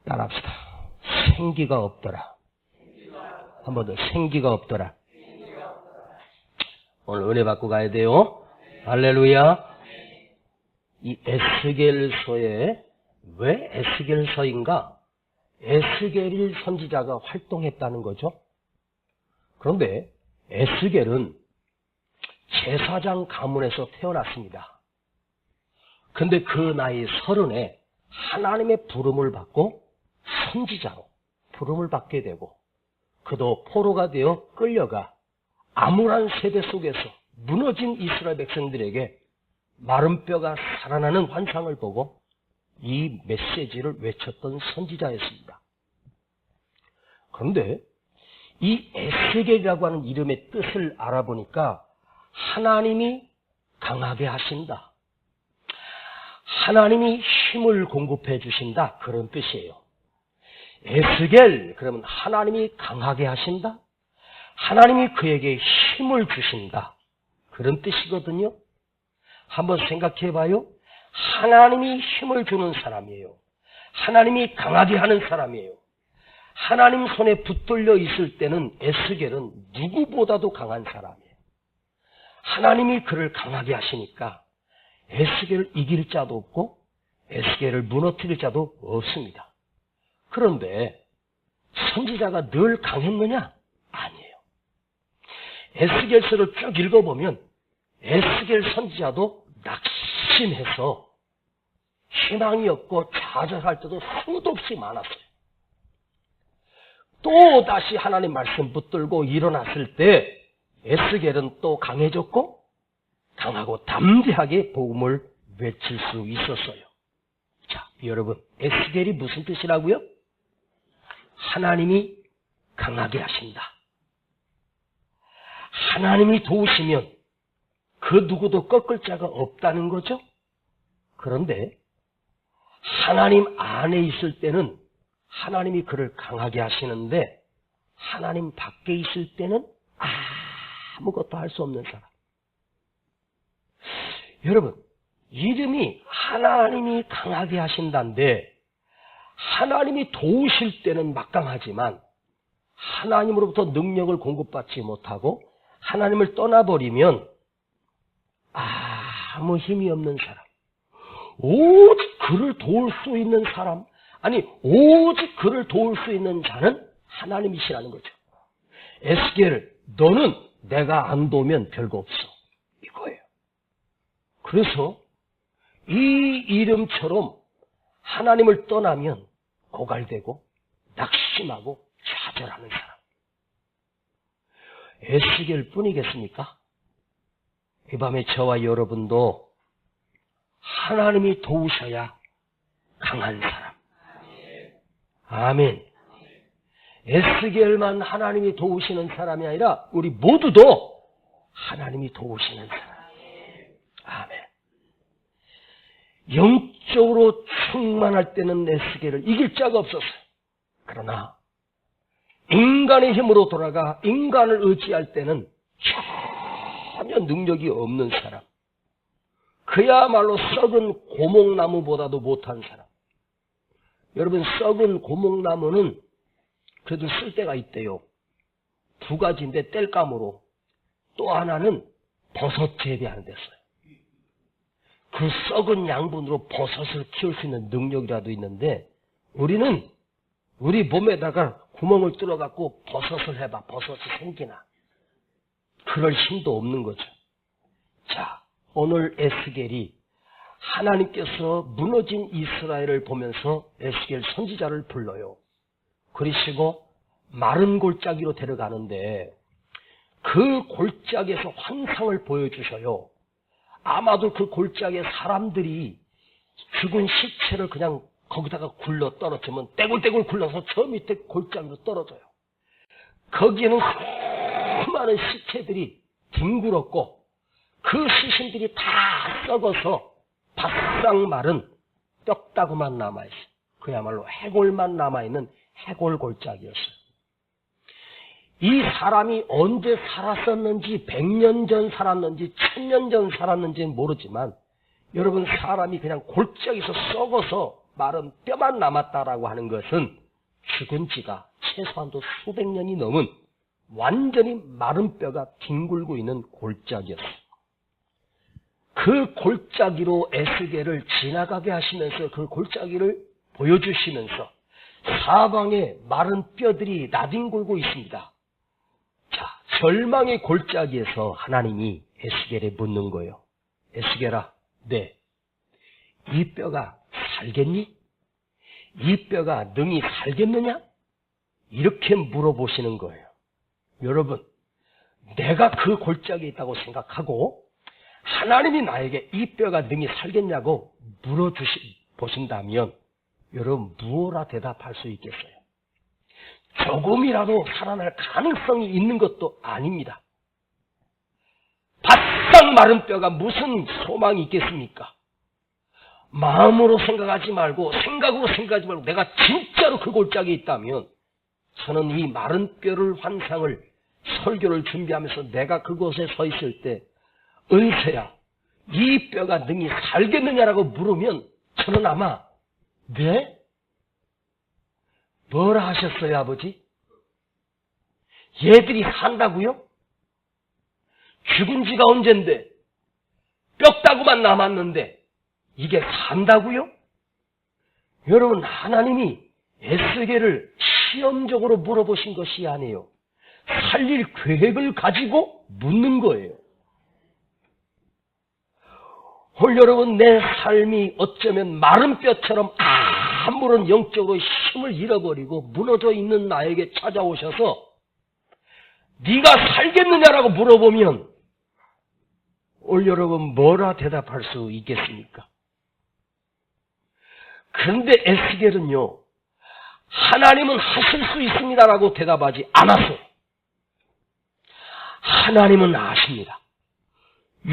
따라합시다. 생기가 없더라. 한 번 더, 생기가 없더라. 오늘 은혜 받고 가야 돼요. 할렐루야. 이 에스겔서에 왜 에스겔서인가? 에스겔 선지자가 활동했다는 거죠. 그런데 에스겔은 제사장 가문에서 태어났습니다. 근데 그 나이 30에 하나님의 부름을 받고 선지자로 부름을 받게 되고, 그도 포로가 되어 끌려가 암울한 세대 속에서 무너진 이스라엘 백성들에게 마른 뼈가 살아나는 환상을 보고 이 메시지를 외쳤던 선지자였습니다. 그런데 이 에스겔이라고 하는 이름의 뜻을 알아보니까 하나님이 강하게 하신다, 하나님이 힘을 공급해 주신다, 그런 뜻이에요. 에스겔, 그러면 하나님이 강하게 하신다, 하나님이 그에게 힘을 주신다, 그런 뜻이거든요. 한번 생각해 봐요. 하나님이 힘을 주는 사람이에요. 하나님이 강하게 하는 사람이에요. 하나님 손에 붙들려 있을 때는 에스겔은 누구보다도 강한 사람이에요. 하나님이 그를 강하게 하시니까 에스겔을 이길 자도 없고 에스겔을 무너뜨릴 자도 없습니다. 그런데 선지자가 늘 강했느냐? 아니에요. 에스겔서를 쭉 읽어보면 에스겔 선지자도 낙심해서 희망이 없고 좌절할 때도 수도 없이 많았어요. 또 다시 하나님 말씀 붙들고 일어났을 때 에스겔은 또 강해졌고 강하고 담대하게 복음을 외칠 수 있었어요. 자, 여러분, 에스겔이 무슨 뜻이라고요? 하나님이 강하게 하신다. 하나님이 도우시면 그 누구도 꺾을 자가 없다는 거죠. 그런데 하나님 안에 있을 때는 하나님이 그를 강하게 하시는데 하나님 밖에 있을 때는 아무것도 할 수 없는 사람. 여러분, 이름이 하나님이 강하게 하신다는데 하나님이 도우실 때는 막강하지만 하나님으로부터 능력을 공급받지 못하고 하나님을 떠나버리면 아무 힘이 없는 사람, 오직 그를 도울 수 있는 사람, 아니 오직 그를 도울 수 있는 자는 하나님이시라는 거죠. 에스겔, 너는 내가 안 도우면 별거 없어, 이거예요. 그래서 이 이름처럼 하나님을 떠나면 고갈되고 낙심하고 좌절하는 사람, 에스겔 뿐이겠습니까? 이 밤에 저와 여러분도 하나님이 도우셔야 강한 사람. 아멘. 에스겔만 하나님이 도우시는 사람이 아니라 우리 모두도 하나님이 도우시는 사람. 아멘. 영적으로 충만할 때는 에스겔을 이길 자가 없었어요. 그러나 인간의 힘으로 돌아가 인간을 의지할 때는 전혀 능력이 없는 사람, 그야말로 썩은 고목나무보다도 못한 사람. 여러분, 썩은 고목나무는 그래도 쓸 데가 있대요. 두 가지인데 땔감으로, 또 하나는 버섯 재배하는 데 써요. 그 썩은 양분으로 버섯을 키울 수 있는 능력이라도 있는데 우리는 우리 몸에다가 구멍을 뚫어갖고 버섯을 해봐, 버섯이 생기나? 그럴 힘도 없는 거죠. 자, 오늘 에스겔이 하나님께서 무너진 이스라엘을 보면서 에스겔 선지자를 불러요. 그러시고 마른 골짜기로 데려가는데 그 골짜기에서 환상을 보여주셔요. 아마도 그 골짜기에 사람들이 죽은 시체를 그냥 거기다가 굴러 떨어뜨리면 떼굴떼굴 굴러서 저 밑에 골짜기로 떨어져요. 거기에는 수많은 시체들이 뒹굴었고 그 시신들이 다 썩어서 바싹 마른 뼈다구만 남아있어요. 그야말로 해골만 남아있는 해골 골짜기였어요. 이 사람이 언제 살았었는지, 100년 전 살았는지 1000년 전 살았는지는 모르지만 여러분, 사람이 그냥 골짜기에서 썩어서 마른 뼈만 남았다라고 하는 것은 죽은 지가 최소한도 수백 년이 넘은 완전히 마른 뼈가 뒹굴고 있는 골짜기였어요. 그 골짜기로 에스겔을 지나가게 하시면서 그 골짜기를 보여주시면서 사방에 마른 뼈들이 나뒹굴고 있습니다. 자, 절망의 골짜기에서 하나님이 에스겔에 묻는 거예요. 에스겔아, 네. 이 뼈가 살겠니? 이 뼈가 능히 살겠느냐? 이렇게 물어보시는 거예요. 여러분, 내가 그 골짜기에 있다고 생각하고 하나님이 나에게 이 뼈가 능히 살겠냐고 물어보신다면 여러분 무엇라 대답할 수 있겠어요? 조금이라도 살아날 가능성이 있는 것도 아닙니다. 바싹 마른 뼈가 무슨 소망이 있겠습니까? 마음으로 생각하지 말고 생각으로 생각하지 말고 내가 진짜로 그 골짜기에 있다면 저는 이 마른 뼈를 환상을 설교를 준비하면서 내가 그곳에 서 있을 때 은세야 이 뼈가 능히 살겠느냐라고 물으면 저는 아마 네? 뭐라 하셨어요 아버지? 얘들이 산다고요? 죽은 지가 언젠데 뼈다구만 남았는데 이게 산다고요? 여러분 하나님이 에스겔을 시험적으로 물어보신 것이 아니에요. 살릴 계획을 가지고 묻는 거예요. 오늘 여러분 내 삶이 어쩌면 마른 뼈처럼 아무런 영적으로 힘을 잃어버리고 무너져 있는 나에게 찾아오셔서 네가 살겠느냐라고 물어보면 오늘 여러분 뭐라 대답할 수 있겠습니까? 그런데 에스겔은요 하나님은 하실 수 있습니다라고 대답하지 않았어요. 하나님은 아십니다.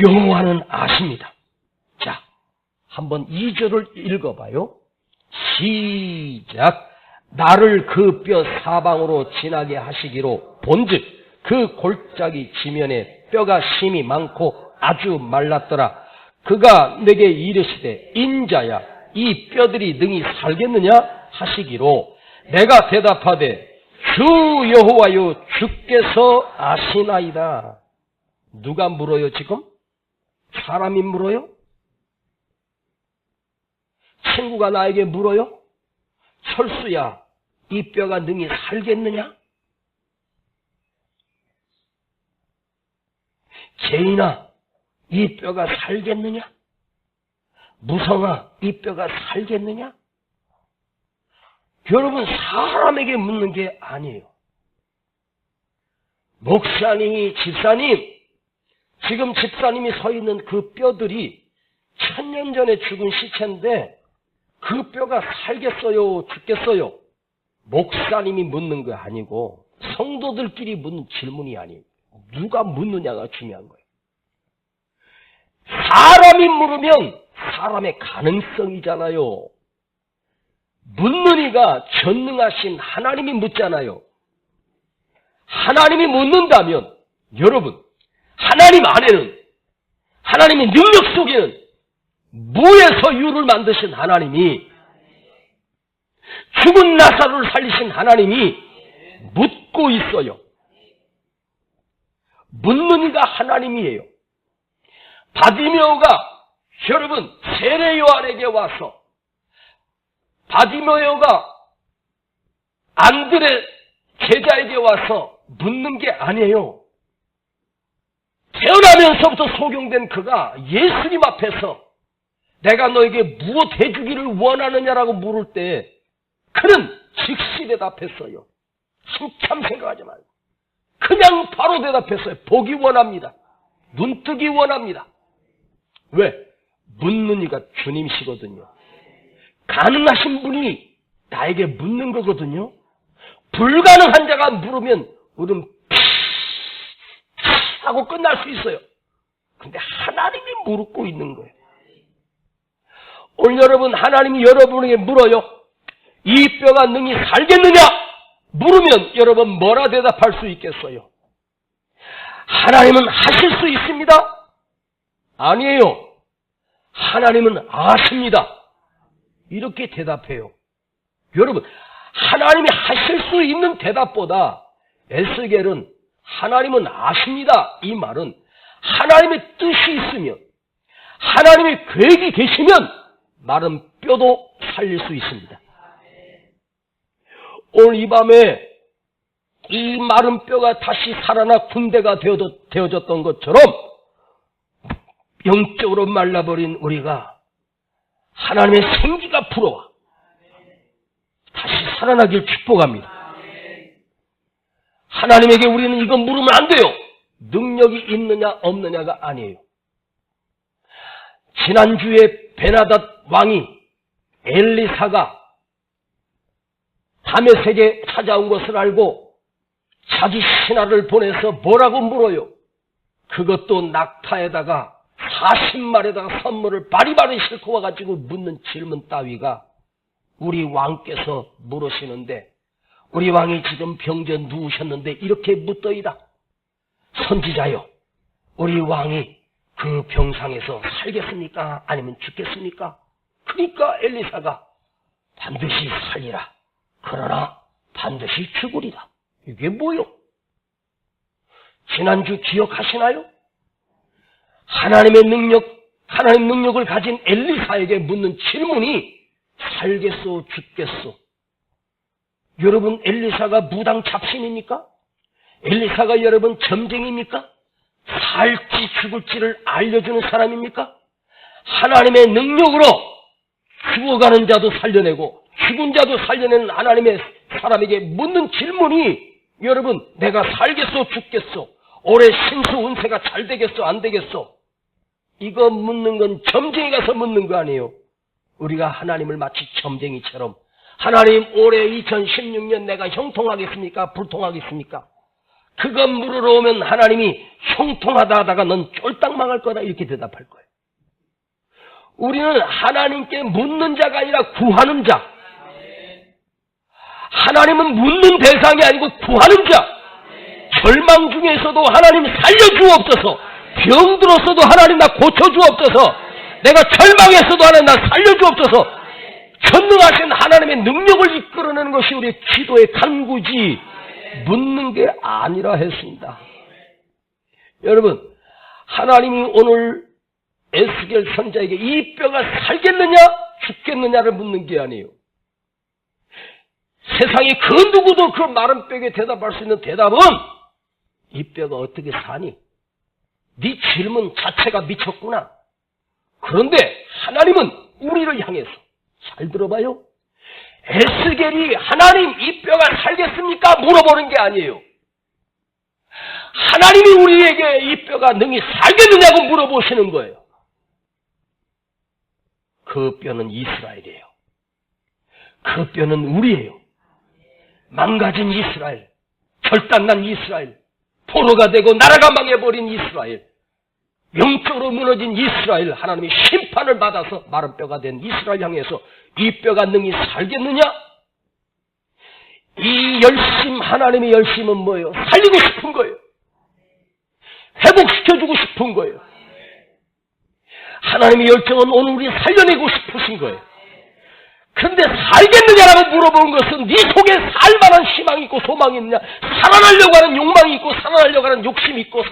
여호와는 아십니다. 자, 한번 2절을 읽어봐요. 시작. 나를 그 뼈 사방으로 지나게 하시기로 본즉 그 골짜기 지면에 뼈가 심이 많고 아주 말랐더라. 그가 내게 이르시되 인자야 이 뼈들이 능히 살겠느냐 하시기로 내가 대답하되 주 여호와여 주께서 아시나이다. 누가 물어요 지금? 사람이 물어요? 친구가 나에게 물어요? 철수야 이 뼈가 능히 살겠느냐? 제인아 이 뼈가 살겠느냐? 무성아 이 뼈가 살겠느냐? 여러분 사람에게 묻는 게 아니에요. 목사님이 집사님 지금 집사님이 서 있는 그 뼈들이 1000년 전에 죽은 시체인데 그 뼈가 살겠어요 죽겠어요? 목사님이 묻는 거 아니고 성도들끼리 묻는 질문이 아니에요. 누가 묻느냐가 중요한 거예요. 사람이 물으면 사람의 가능성이잖아요. 묻는 이가 전능하신 하나님이 묻잖아요. 하나님이 묻는다면 여러분 하나님 안에는 하나님의 능력 속에는 무에서 유를 만드신 하나님이 죽은 나사로를 살리신 하나님이 묻고 있어요. 묻는 이가 하나님이에요. 바디메오가 여러분 세례 요한에게 와서 바디메오가 안드레 제자에게 와서 묻는 게 아니에요. 태어나면서부터 소경된 그가 예수님 앞에서 내가 너에게 무엇 해주기를 원하느냐라고 물을 때 그는 즉시 대답했어요. 한참 생각하지 말고 그냥 바로 대답했어요. 보기 원합니다. 눈뜨기 원합니다. 왜? 묻는 이가 주님이시거든요. 가능하신 분이 나에게 묻는 거거든요. 불가능한 자가 물으면 우리는 하고 끝날 수 있어요. 근데 하나님이 물고 있는 거예요. 오늘 여러분 하나님이 여러분에게 물어요. 이 뼈가 능히 살겠느냐? 물으면 여러분 뭐라 대답할 수 있겠어요? 하나님은 하실 수 있습니다? 아니에요. 하나님은 아십니다. 이렇게 대답해요. 여러분, 하나님이 하실 수 있는 대답보다 에스겔은 하나님은 아십니다. 이 말은 하나님의 뜻이 있으면, 하나님의 계획이 계시면 마른 뼈도 살릴 수 있습니다. 오늘 이 밤에 이 마른 뼈가 다시 살아나 군대가 되어졌던 것처럼 영적으로 말라버린 우리가 하나님의 생기가 불어와 다시 살아나길 축복합니다. 하나님에게 우리는 이거 물으면 안 돼요. 능력이 있느냐 없느냐가 아니에요. 지난주에 베나닷 왕이 엘리사가 다메섹에 찾아온 것을 알고 자기 신하를 보내서 뭐라고 물어요? 그것도 낙타에다가 40마리에다가 선물을 바리바리 싣고 와가지고 묻는 질문 따위가 우리 왕께서 물으시는데, 우리 왕이 지금 병져 누우셨는데 이렇게 묻더이다. 선지자요, 우리 왕이 그 병상에서 살겠습니까? 아니면 죽겠습니까? 그러니까 엘리사가 반드시 살리라. 그러나 반드시 죽으리라. 이게 뭐요? 지난주 기억하시나요? 하나님 능력을 가진 엘리사에게 묻는 질문이 살겠소, 죽겠소? 여러분, 엘리사가 무당 잡신입니까? 엘리사가 여러분 점쟁입니까? 살지 죽을지를 알려주는 사람입니까? 하나님의 능력으로 죽어가는 자도 살려내고 죽은 자도 살려내는 하나님의 사람에게 묻는 질문이, 여러분, 내가 살겠소, 죽겠소? 올해 신수 운세가 잘 되겠소, 안 되겠소? 이거 묻는 건 점쟁이 가서 묻는 거 아니에요. 우리가 하나님을 마치 점쟁이처럼, 하나님, 올해 2016년 내가 형통하겠습니까? 불통하겠습니까? 그거 물으러 오면 하나님이 형통하다 하다가 넌 쫄딱 망할 거다, 이렇게 대답할 거예요. 우리는 하나님께 묻는 자가 아니라 구하는 자. 하나님은 묻는 대상이 아니고 구하는 자. 절망 중에서도 하나님 살려주옵소서. 병들었어도 하나님 나 고쳐주옵소서. 내가 절망했어도 하나님 나 살려주옵소서. 전능하신 하나님의 능력을 이끌어내는 것이 우리의 기도의 간구지 묻는 게 아니라 했습니다. 여러분, 하나님이 오늘 에스겔 선자에게 이 뼈가 살겠느냐 죽겠느냐를 묻는 게 아니에요. 세상에 그 누구도 그 마른 뼈에 대답할 수 있는 대답은 이 뼈가 어떻게 사니? 네 질문 자체가 미쳤구나. 그런데 하나님은 우리를 향해서, 잘 들어봐요, 에스겔이 하나님 이 뼈가 살겠습니까? 물어보는 게 아니에요. 하나님이 우리에게 이 뼈가 능히 살겠느냐고 물어보시는 거예요. 그 뼈는 이스라엘이에요. 그 뼈는 우리예요. 망가진 이스라엘, 결단난 이스라엘, 포로가 되고 나라가 망해버린 이스라엘, 영적으로 무너진 이스라엘, 하나님이 심판을 받아서 마른 뼈가 된 이스라엘 향해서 이 뼈가 능히 살겠느냐? 이 열심, 하나님의 열심은 뭐예요? 살리고 싶은 거예요. 회복시켜주고 싶은 거예요. 하나님의 열정은 오늘 우리 살려내고 싶으신 거예요. 그런데 살겠느냐라고 물어보는 것은 네 속에 살만한 희망이 있고 소망이 있느냐, 살아나려고 하는 욕망이 있고 살아나려고 하는 욕심이 있고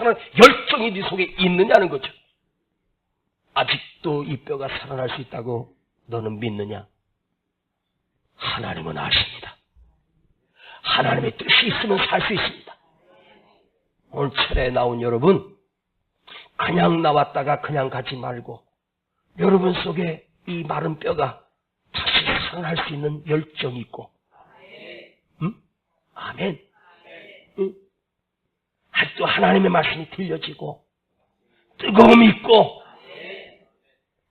열정이 네 속에 있느냐는 거죠. 아직도 이 뼈가 살아날 수 있다고 너는 믿느냐? 하나님은 아십니다. 하나님의 뜻이 있으면 살 수 있습니다. 오늘 철에 나온 여러분, 그냥 나왔다가 그냥 가지 말고 여러분 속에 이 마른 뼈가 다시 살아날 수 있는 열정이 있고, 응? 아멘. 응? 아직도 하나님의 말씀이 들려지고 뜨거움이 있고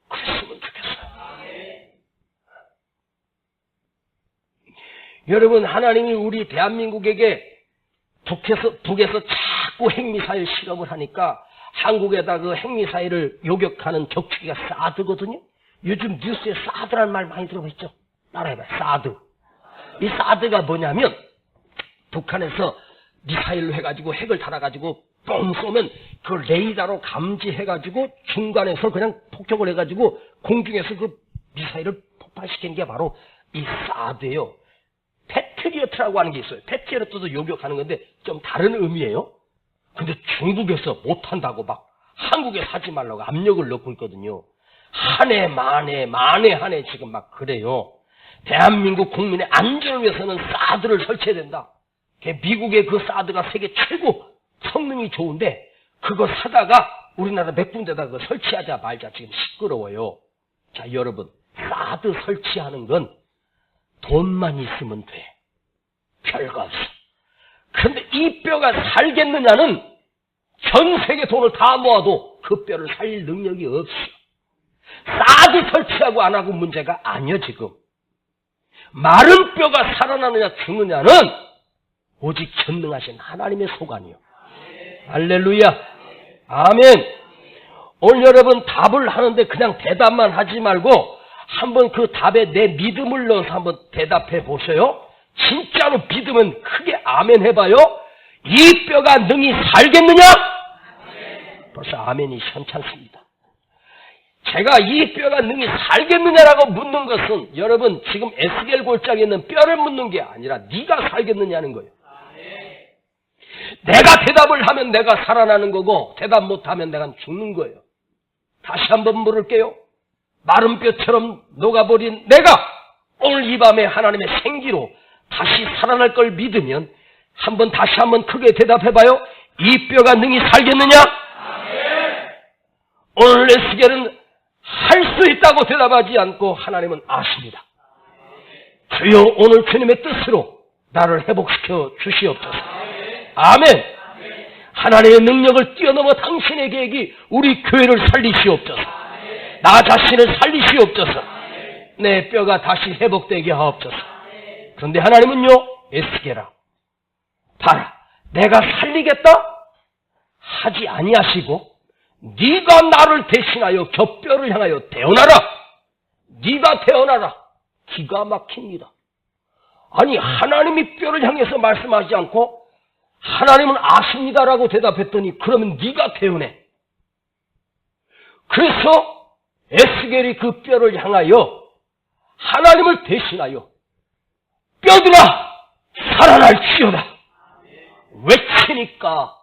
그랬으면 좋겠어요. 여러분, 하나님이 우리 대한민국에게 북에서 자꾸 핵미사일 실험을 하니까 한국에다 그 핵미사일을 요격하는 격추기가 사드거든요. 요즘 뉴스에 사드라는 말 많이 들어보셨죠? 따라해봐요. 사드. 이 사드가 뭐냐면, 북한에서 미사일로 해가지고 핵을 달아가지고 뻥 쏘면 그 레이더로 감지해가지고 중간에서 그냥 폭격을 해가지고 공중에서 그 미사일을 폭발시킨 게 바로 이 사드예요. 패트리어트라고 하는 게 있어요. 패트리어트도 요격하는 건데 좀 다른 의미예요. 근데 중국에서 못한다고 막 한국에 사지 말라고 압력을 넣고 있거든요. 한 해 한 해 지금 막 그래요. 대한민국 국민의 안전을 위해서는 사드를 설치해야 된다. 미국의 그 사드가 세계 최고 성능이 좋은데 그거 사다가 우리나라 몇 군데다 그거 설치하자 말자 지금 시끄러워요. 자, 여러분, 사드 설치하는 건 돈만 있으면 돼. 별거 없어. 그런데 이 뼈가 살겠느냐는 전 세계 돈을 다 모아도 그 뼈를 살릴 능력이 없어. 사드 설치하고 안 하고 문제가 아니야 지금. 마른 뼈가 살아나느냐 죽느냐는 오직 전능하신 하나님의 소관이요. 할렐루야. 아멘. 오늘 여러분 답을 하는데 그냥 대답만 하지 말고 한번 그 답에 내 믿음을 넣어서 한번 대답해 보세요. 진짜로 믿으면 크게 아멘 해봐요. 이 뼈가 능히 살겠느냐? 벌써 아멘이 현찮습니다. 제가 이 뼈가 능히 살겠느냐라고 묻는 것은 여러분 지금 에스겔 골짜기에 있는 뼈를 묻는 게 아니라 네가 살겠느냐는 거예요. 내가 대답을 하면 내가 살아나는 거고 대답 못하면 내가 죽는 거예요. 다시 한번 물을게요. 마른 뼈처럼 녹아버린 내가 오늘 이 밤에 하나님의 생기로 다시 살아날 걸 믿으면 다시 한번 크게 대답해봐요. 이 뼈가 능히 살겠느냐? 오늘 에스겔은 할 수 있다고 대답하지 않고 하나님은 아십니다. 주여 오늘 주님의 뜻으로 나를 회복시켜 주시옵소서. 아멘. 하나님의 능력을 뛰어넘어 당신의 계획이 우리 교회를 살리시옵소서. 나 자신을 살리시옵소서. 내 뼈가 다시 회복되게 하옵소서. 그런데 하나님은요, 에스겔아, 봐라, 내가 살리겠다 하지 아니하시고 네가 나를 대신하여 겹뼈를 향하여 태어나라. 네가 태어나라. 기가 막힙니다. 아니 하나님이 뼈를 향해서 말씀하지 않고 하나님은 아십니다라고 대답했더니 그러면 네가 태어내. 그래서 에스겔이 그 뼈를 향하여 하나님을 대신하여 뼈들아 살아날지어다 외치니까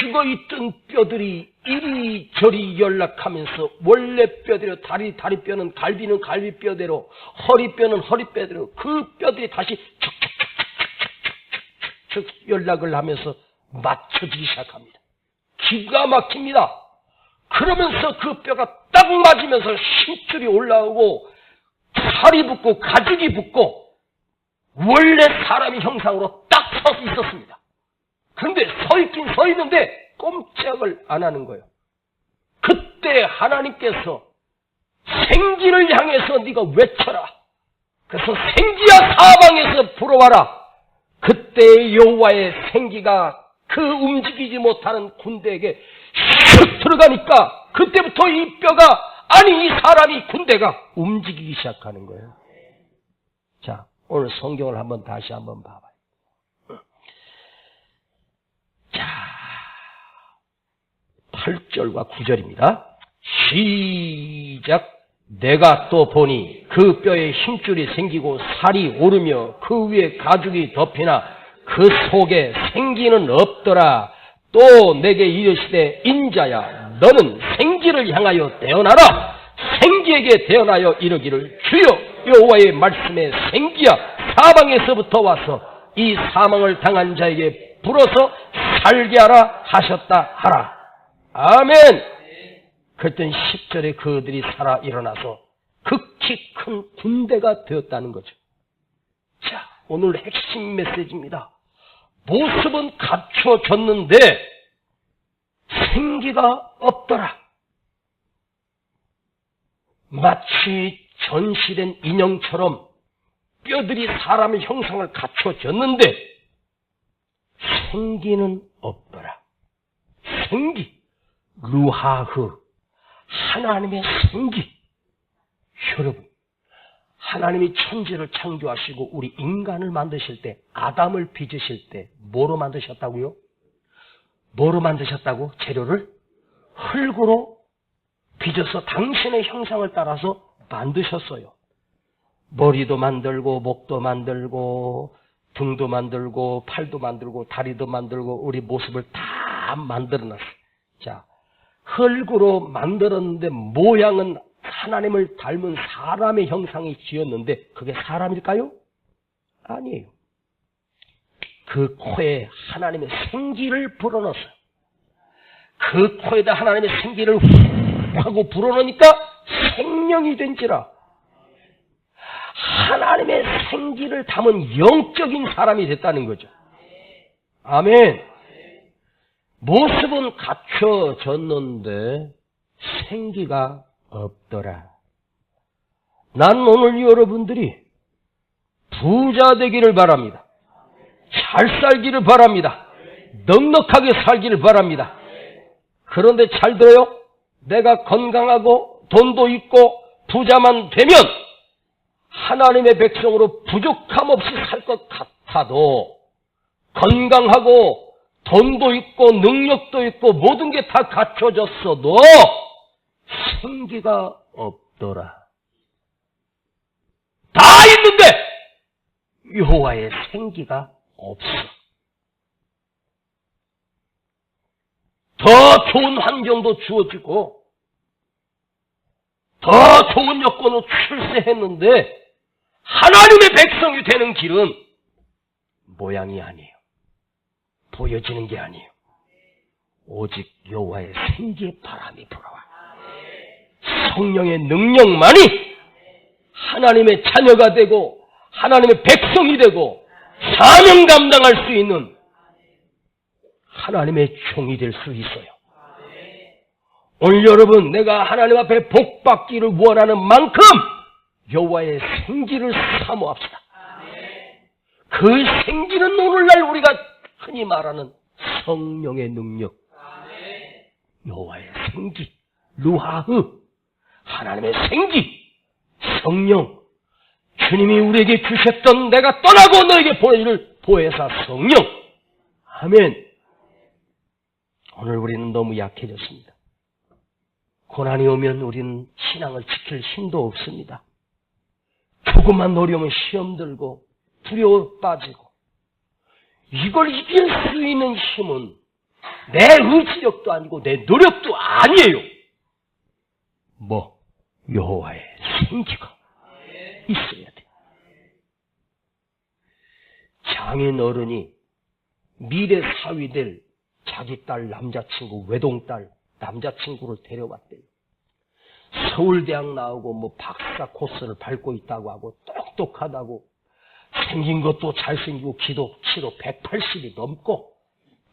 죽어있던 뼈들이 이리저리 연락하면서 원래 뼈대로 다리뼈는 갈비는 갈비뼈대로 허리뼈는 허리뼈대로 그 뼈들이 다시 축축축축축축 연락을 하면서 맞춰지기 시작합니다. 기가 막힙니다. 그러면서 그 뼈가 딱 맞으면서 힘줄이 올라오고 살이 붙고 가죽이 붙고 원래 사람의 형상으로 딱 서 있었습니다. 그런데 서 있긴 서 있는데 꼼짝을 안 하는 거예요. 그때 하나님께서 생기를 향해서 네가 외쳐라. 그래서 생기야 사방에서 불어와라. 그때 여호와의 생기가 그 움직이지 못하는 군대에게 슉 들어가니까 그때부터 이 뼈가 아니 이 사람이 군대가 움직이기 시작하는 거예요. 자, 오늘 성경을 다시 한번 봐봐요. 자, 8절과 9절입니다. 시작. 내가 또 보니 그 뼈에 힘줄이 생기고 살이 오르며 그 위에 가죽이 덮이나 그 속에 생기는 없더라. 또 내게 이르시되 인자야 너는 생기를 향하여 대언하라. 생기에게 대언하여 이르기를 주여 여호와의 말씀에 생기야 사방에서부터 와서 이 사망을 당한 자에게 불어서 살게 하라 하셨다 하라. 아멘. 그랬더니 10절에 그들이 살아 일어나서 극히 큰 군대가 되었다는 거죠. 자, 오늘 핵심 메시지입니다. 모습은 갖춰졌는데 생기가 없더라. 마치 전시된 인형처럼 뼈들이 사람의 형상을 갖춰졌는데 생기는 없더라. 생기, 루하흐, 하나님의 생기. 여러분, 하나님이 천지를 창조하시고 우리 인간을 만드실 때, 아담을 빚으실 때 뭐로 만드셨다고요? 뭐로 만드셨다고? 재료를 흙으로 빚어서 당신의 형상을 따라서 만드셨어요. 머리도 만들고 목도 만들고 등도 만들고 팔도 만들고 다리도 만들고 우리 모습을 다 만들어놨어요. 자, 흙으로 만들었는데 모양은 하나님을 닮은 사람의 형상이 지었는데 그게 사람일까요? 아니에요. 그 코에 하나님의 생기를 불어넣었어요. 그 코에다 하나님의 생기를 후 하고 불어넣으니까 생명이 된지라. 하나님의 생기를 담은 영적인 사람이 됐다는 거죠. 아멘. 모습은 갖춰졌는데 생기가 없더라. 난 오늘 여러분들이 부자 되기를 바랍니다. 잘 살기를 바랍니다. 넉넉하게 살기를 바랍니다. 그런데 잘 들어요? 내가 건강하고 돈도 있고 부자만 되면 하나님의 백성으로 부족함 없이 살 것 같아도 건강하고 돈도 있고 능력도 있고 모든 게 다 갖춰졌어도 생기가 없더라. 다 있는데 여호와의 생기가 없어. 더 좋은 환경도 주어지고 더 좋은 여건으로 출세했는데 하나님의 백성이 되는 길은 모양이 아니에요. 보여지는 게 아니에요. 오직 여호와의 생기의 바람이 불어와. 성령의 능력만이 하나님의 자녀가 되고 하나님의 백성이 되고 사명 감당할 수 있는 하나님의 종이 될 수 있어요. 오늘 여러분, 내가 하나님 앞에 복 받기를 원하는 만큼 여호와의 생기를 사모합시다. 그 생기는 오늘날 우리가 흔히 말하는 성령의 능력, 여호와의 생기, 루하흐, 하나님의 생기, 성령, 주님이 우리에게 주셨던 내가 떠나고 너에게 보내줄 보혜사 성령. 아멘. 오늘 우리는 너무 약해졌습니다. 고난이 오면 우리는 신앙을 지킬 힘도 없습니다. 조금만 어려우면 시험 들고 두려워 빠지고, 이걸 이길 수 있는 힘은 내 의지력도 아니고 내 노력도 아니에요. 여호와의 생기가 있어야 돼. 장인 어른이 미래 사위 될 자기 딸 남자친구, 외동딸 남자친구를 데려왔대요. 서울대학 나오고 박사 코스를 밟고 있다고 하고 똑똑하다고 생긴 것도 잘생기고 키도 180이 넘고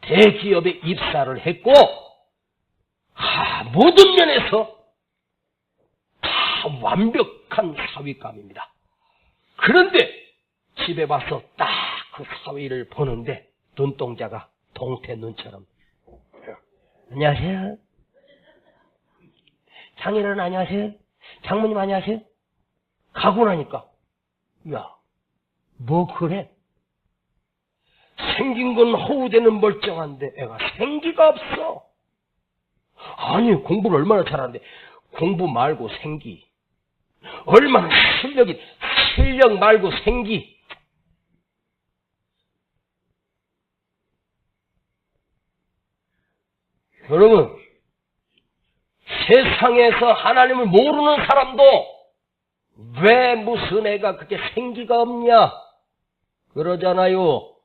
대기업에 입사를 했고 모든 면에서 다 완벽한 사위감입니다. 그런데 집에 와서 딱 그 사위를 보는데 눈동자가 동태 눈처럼. 안녕하세요. 장인어른 안녕하세요. 장모님 안녕하세요. 가고 나니까 그래? 생긴 건 허우대는 멀쩡한데 애가 생기가 없어. 아니, 공부를 얼마나 잘하는데 공부 말고 생기. 얼마나 실력 말고 생기. 여러분, 세상에서 하나님을 모르는 사람도 왜 무슨 애가 그렇게 생기가 없냐 그러잖아요.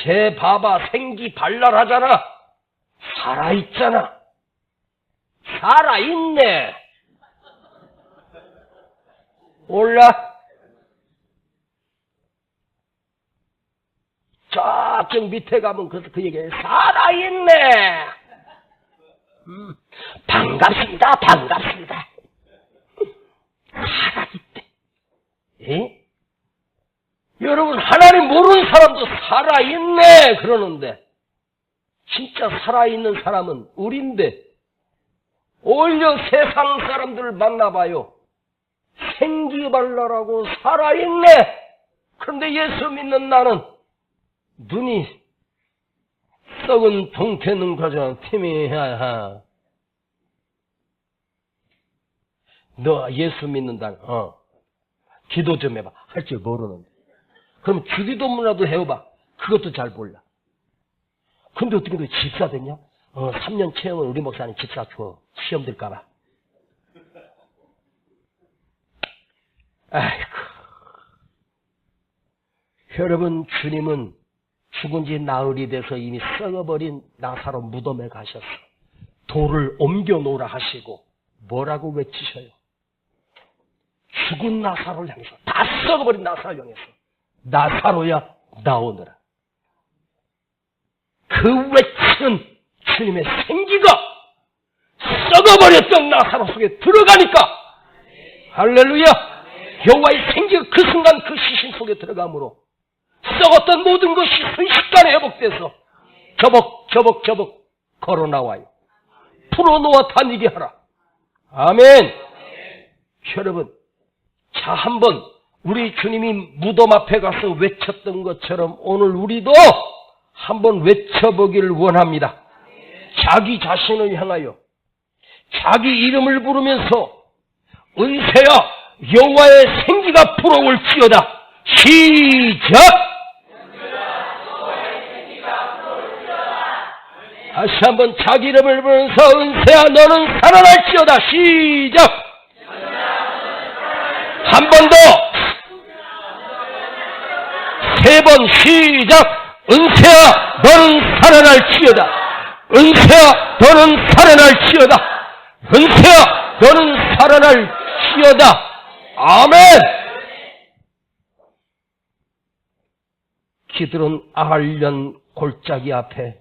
쟤 봐봐, 생기 발랄하잖아. 살아있잖아. 살아있네. 몰라? 저쪽 밑에 가면 그 얘기해. 살아있네. 반갑습니다. 살아있대. 예? 여러분, 하나님 모르는 사람도 살아있네 그러는데 진짜 살아있는 사람은 우린데 오히려 세상 사람들을 만나봐요. 생기발랄하고 살아있네. 그런데 예수 믿는 나는 눈이 썩은 동태는 거저 팀이 너 예수 믿는다. 기도 좀 해봐. 할 줄 모르는데. 그럼 주기도문이라도 해봐. 그것도 잘 몰라. 근데 어떻게 너 집사 됐냐? 3년 채용은 우리 목사님 집사 줘. 시험 들까봐. 아이고. 여러분, 주님은 죽은 지 나흘이 돼서 이미 썩어버린 나사로 무덤에 가셨어. 돌을 옮겨 놓으라 하시고 뭐라고 외치셔요? 죽은 나사로를 향해서, 다 썩어버린 나사로를 향해서 나사로야 나오너라. 그 외치는 주님의 생기가 썩어버렸던 나사로 속에 들어가니까 할렐루야! 여호와의 생기가 그 순간 그 시신 속에 들어가므로 썩었던 모든 것이 순식간에 회복돼서 저벅 걸어 나와요. 풀어놓아 다니게 하라. 아멘. 여러분, 자, 한번 우리 주님이 무덤 앞에 가서 외쳤던 것처럼 오늘 우리도 한번 외쳐보기를 원합니다. 자기 자신을 향하여 자기 이름을 부르면서 은혜야 여호와의 생기가 불어올지어다. 시작! 다시 한번 자기 이름을 부르면서 은혜야 너는 살아날지어다. 시작! 한 번 더! 세 번 시작! 은혜야 너는 살아날지어다. 은혜야 너는 살아날지어다. 은혜야 너는 살아날지어다. 아멘. 기드론 아할련 골짜기 앞에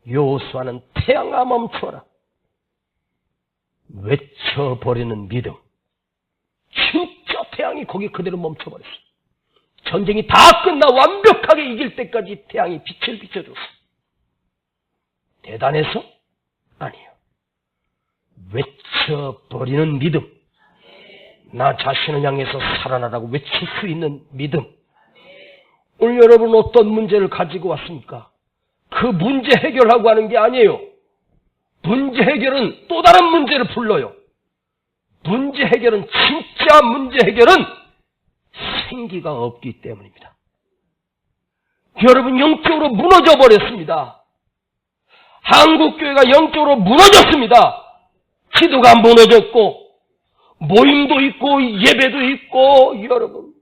여호수아는 태양아 멈춰라. 외쳐버리는 믿음. 진짜 태양이 거기 그대로 멈춰버렸어. 전쟁이 다 끝나 완벽하게 이길 때까지 태양이 빛을 비춰줬어. 대단해서? 아니요. 외쳐버리는 믿음. 나 자신을 향해서 살아나라고 외칠 수 있는 믿음. 오늘 여러분 어떤 문제를 가지고 왔습니까? 그 문제 해결하고 하는 게 아니에요. 문제 해결은 또 다른 문제를 불러요. 문제 해결은, 진짜 문제 해결은 생기가 없기 때문입니다. 여러분 영적으로 무너져 버렸습니다. 한국교회가 영적으로 무너졌습니다. 기도가 무너졌고 모임도 있고 예배도 있고 여러분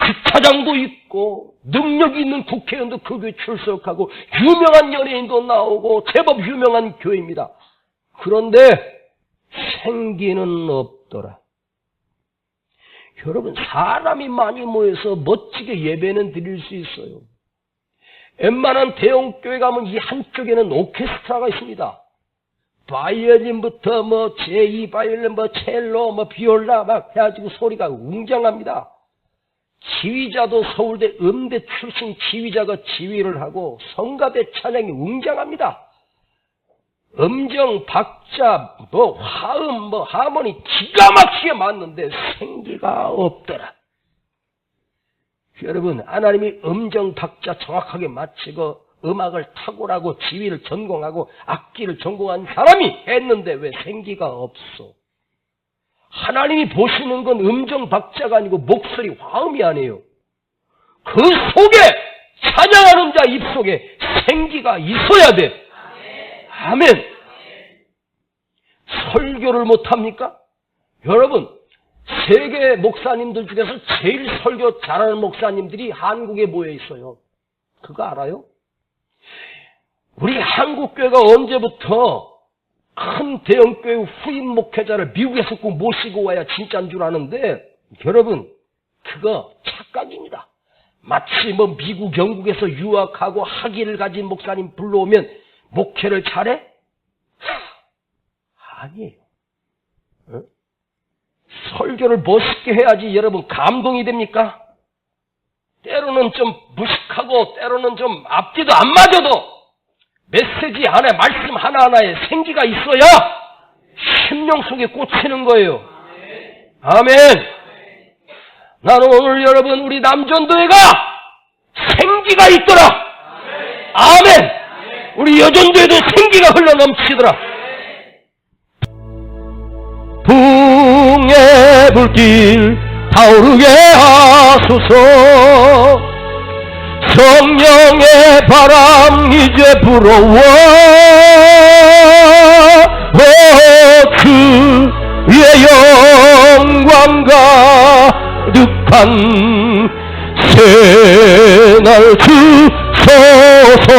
주차장도 있고 능력 있는 국회의원도 그 교회 출석하고 유명한 연예인도 나오고 제법 유명한 교회입니다. 그런데 생기는 없더라. 여러분 사람이 많이 모여서 멋지게 예배는 드릴 수 있어요. 웬만한 대형 교회 가면 이 한쪽에는 오케스트라가 있습니다. 바이올린부터 제2 바이올린, 첼로, 비올라 막 해가지고 소리가 웅장합니다. 지휘자도 서울대 음대 출신 지휘자가 지휘를 하고 성가대 찬양이 웅장합니다. 음정, 박자, 화음, 하모니 기가 막히게 맞는데 생기가 없더라. 여러분, 하나님이 음정, 박자 정확하게 맞추고 음악을 탁월하고 지휘를 전공하고 악기를 전공한 사람이 했는데 왜 생기가 없어? 하나님이 보시는 건 음정, 박자가 아니고 목소리, 화음이 아니에요. 그 속에 찬양하는 자 입속에 생기가 있어야 돼. 아멘. 설교를 못합니까? 여러분, 세계 목사님들 중에서 제일 설교 잘하는 목사님들이 한국에 모여 있어요. 그거 알아요? 우리 한국교회가 언제부터 큰 대형교회 후임 목회자를 미국에서 꼭 모시고 와야 진짜인 줄 아는데 여러분 그거 착각입니다. 마치 미국, 영국에서 유학하고 학위를 가진 목사님 불러오면 목회를 잘해? 아니에요. 어? 설교를 멋있게 해야지 여러분 감동이 됩니까? 때로는 좀 무식하고 때로는 좀 앞뒤도 안 맞아도 메시지 안에 말씀 하나하나에 생기가 있어야 심령 속에 꽂히는 거예요. 아멘. 나는 오늘 여러분 우리 남전도회가 생기가 있더라. 아멘. 우리 여전도에도 생기가 흘러넘치더라. 불길 타오르게 하소서. 성령의 바람 이제 불어와 주의 영광 가득한 새날 주소서.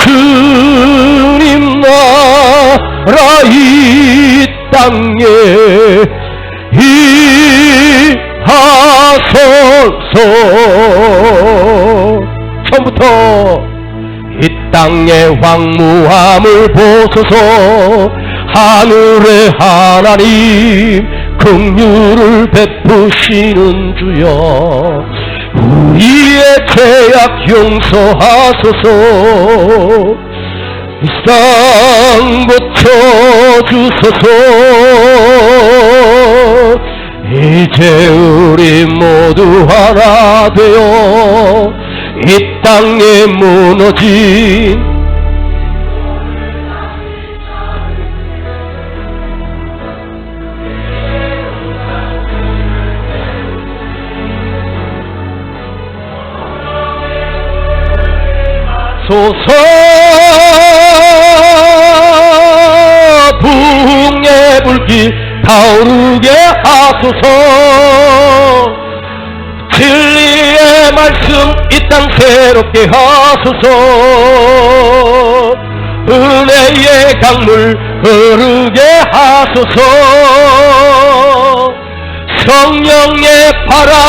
주님 나라 이 땅에 임하소서. 처음부터 이 땅의 황무함을 보소서. 하늘의 하나님 긍휼을 베푸시는 주여, 우리의 죄악 용서하소서. 이 땅 고쳐주소서. 이제 우리 모두 하나 되어 이 땅에 무너진 소서. 부흥의 불길 타오르게 하소서. 진리의 말씀 이 땅 새롭게 하소서. 은혜의 강물 흐르게 하소서. 성령의 바람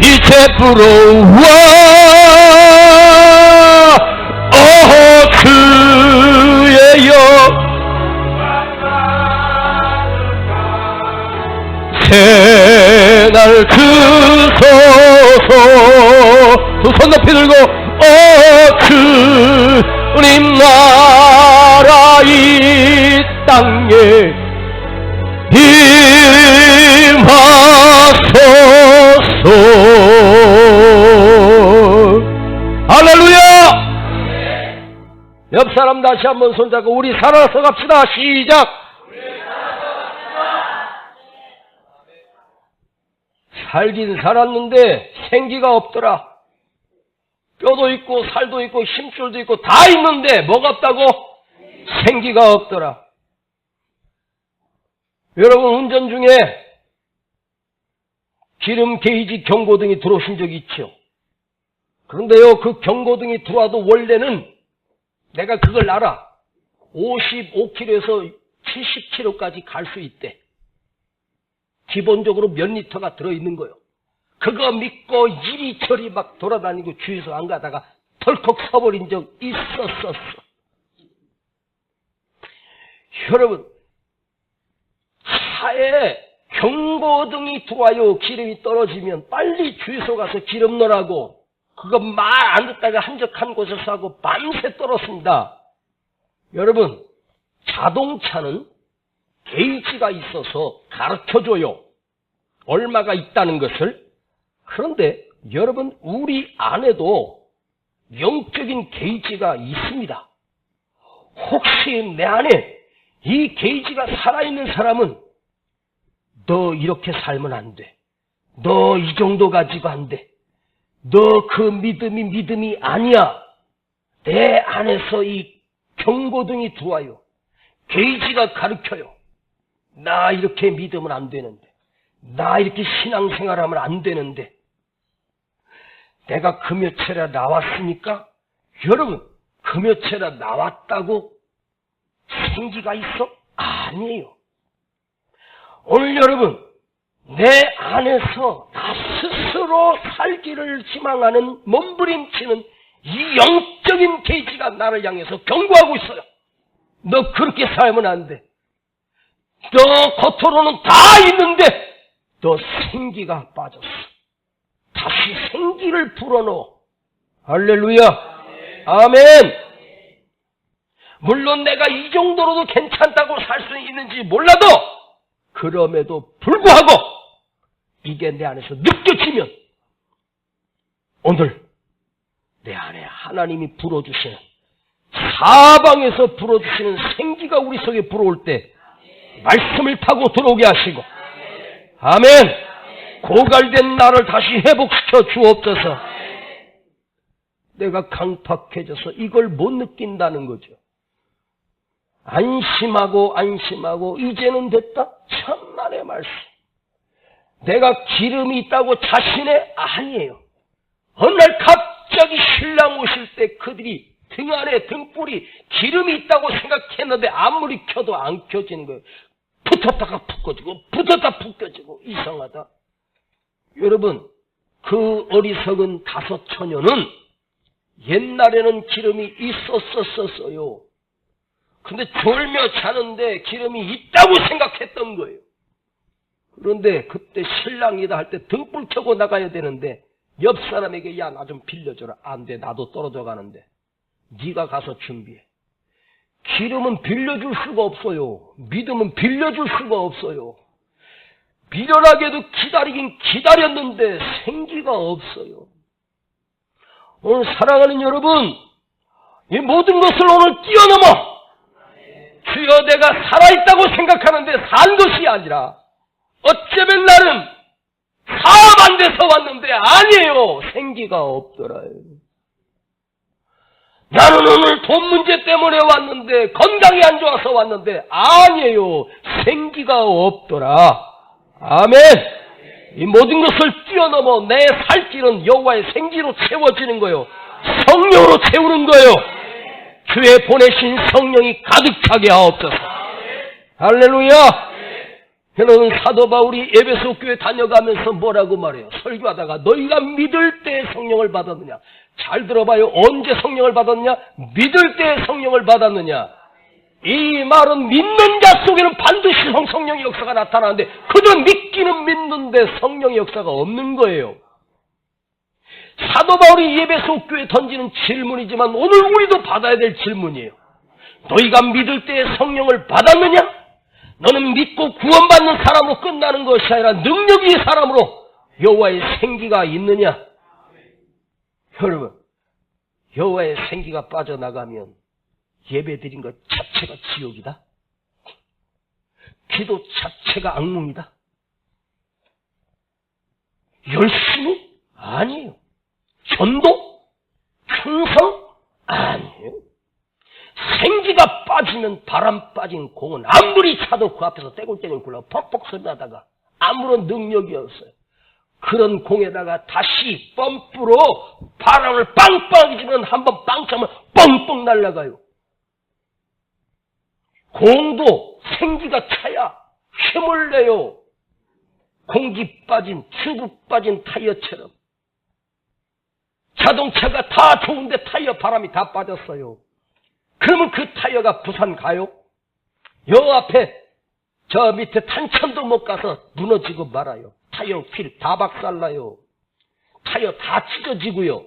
이제 불어와 주의 새날 주소서. 두 손 높이 들고 주님 나라 이 땅에 임하소서. 할렐루야. 옆 사람 다시 한번 손잡고 우리 살아서 갑시다. 시작. 살긴 살았는데 생기가 없더라. 뼈도 있고 살도 있고 힘줄도 있고 다 있는데 뭐가 없다고? 생기가 없더라. 여러분 운전 중에 기름 게이지 경고등이 들어오신 적이 있죠. 그런데요, 그 경고등이 들어와도 원래는 내가 그걸 알아. 55km에서 70km까지 갈 수 있대. 기본적으로 몇 리터가 들어있는 거요. 그거 믿고 이리저리 막 돌아다니고 주유소 안 가다가 덜컥 서버린 적 있었었어. 여러분, 차에 경고등이 들어와요. 기름이 떨어지면 빨리 주유소 가서 기름 넣으라고. 그거 말 안 듣다가 한적한 곳에서 하고 밤새 떨었습니다. 여러분, 자동차는 게이지가 있어서 가르쳐줘요. 얼마가 있다는 것을. 그런데 여러분, 우리 안에도 영적인 게이지가 있습니다. 혹시 내 안에 이 게이지가 살아있는 사람은 너 이렇게 살면 안 돼. 너 이 정도 가지고 안 돼. 너 그 믿음이 아니야. 내 안에서 이 경고등이 들어와요. 게이지가 가르쳐요. 나 이렇게 믿으면 안 되는데. 나 이렇게 신앙생활하면 안 되는데. 내가 금요체라 나왔으니까? 여러분, 금요체라 나왔다고 생기가 있어? 아니에요. 오늘 여러분, 내 안에서 나 스스로 살기를 희망하는 몸부림치는 이 영적인 게이지가 나를 향해서 경고하고 있어요. 너 그렇게 살면 안 돼. 너 겉으로는 다 있는데 너 생기가 빠졌어. 다시 생기를 불어넣어. 할렐루야. 아멘. 물론 내가 이 정도로도 괜찮다고 살 수 있는지 몰라도 그럼에도 불구하고 이게 내 안에서 느껴지면 오늘 내 안에 하나님이 불어주시는, 사방에서 불어주시는 생기가 우리 속에 불어올 때 말씀을 타고 들어오게 하시고, 아멘. 고갈된 나를 다시 회복시켜 주옵소서. 내가 강팍해져서 이걸 못 느낀다는 거죠. 안심하고 이제는 됐다? 천만의 말씀. 내가 기름이 있다고 자신의 아니에요. 어느 날 갑자기 신랑 오실 때 그들이 등 안에 등불이 기름이 있다고 생각했는데 아무리 켜도 안 켜지는 거예요. 붙었다가 푹 꺼지고 붙었다 푹 꺼지고 이상하다. 여러분, 그 어리석은 다섯 처녀는 옛날에는 기름이 있었었어요. 근데 졸며 자는데 기름이 있다고 생각했던 거예요. 그런데 그때 신랑이다 할 때 등불 켜고 나가야 되는데 옆 사람에게 야, 나 좀 빌려줘라. 안 돼, 나도 떨어져 가는데. 네가 가서 준비해. 기름은 빌려줄 수가 없어요. 믿음은 빌려줄 수가 없어요. 미련하게도 기다리긴 기다렸는데 생기가 없어요. 오늘 사랑하는 여러분, 이 모든 것을 오늘 뛰어넘어 주여 내가 살아있다고 생각하는데 산 것이 아니라 어쩌면 나는 사업 안 돼서 왔는데 아니에요. 생기가 없더라요. 나는 오늘 돈 문제 때문에 왔는데 건강이 안 좋아서 왔는데 아니에요. 생기가 없더라. 아멘. 이 모든 것을 뛰어넘어 내 살 길은 여호와의 생기로 채워지는 거예요. 성령으로 채우는 거예요. 주의 보내신 성령이 가득 차게 하옵소서. 할렐루야. 여러분, 사도 바울이 에베소 교회 다녀가면서 뭐라고 말해요? 설교하다가 너희가 믿을 때 성령을 받았느냐? 잘 들어봐요. 언제 성령을 받았느냐? 믿을 때 성령을 받았느냐? 이 말은 믿는 자 속에는 반드시 성령의 역사가 나타나는데 그들은 믿기는 믿는데 성령의 역사가 없는 거예요. 사도 바울이 에베소 교회에 던지는 질문이지만 오늘 우리도 받아야 될 질문이에요. 너희가 믿을 때 성령을 받았느냐? 너는 믿고 구원받는 사람으로 끝나는 것이 아니라 능력이 사람으로 여호와의 생기가 있느냐? 여러분, 여호와의 생기가 빠져나가면 예배드린 것 자체가 지옥이다? 기도 자체가 악몽이다? 열심히? 아니에요. 전도? 충성? 아니에요. 생기가 빠지면 바람 빠진 공은 아무리 차도 그 앞에서 떼굴떼굴 굴러 퍽퍽 소리 나다가 아무런 능력이 없어요. 그런 공에다가 다시 펌프로 바람을 빵빵 지면 한번 빵 차면 뻥뻥 날아가요. 공도 생기가 차야 힘을 내요. 공기 빠진 튜브 빠진 타이어처럼. 자동차가 다 좋은데 타이어 바람이 다 빠졌어요. 그러면 그 타이어가 부산 가요? 여 앞에 저 밑에 탄천도 못 가서 무너지고 말아요. 타이어 휠 다 박살나요. 타이어 다 찢어지고요.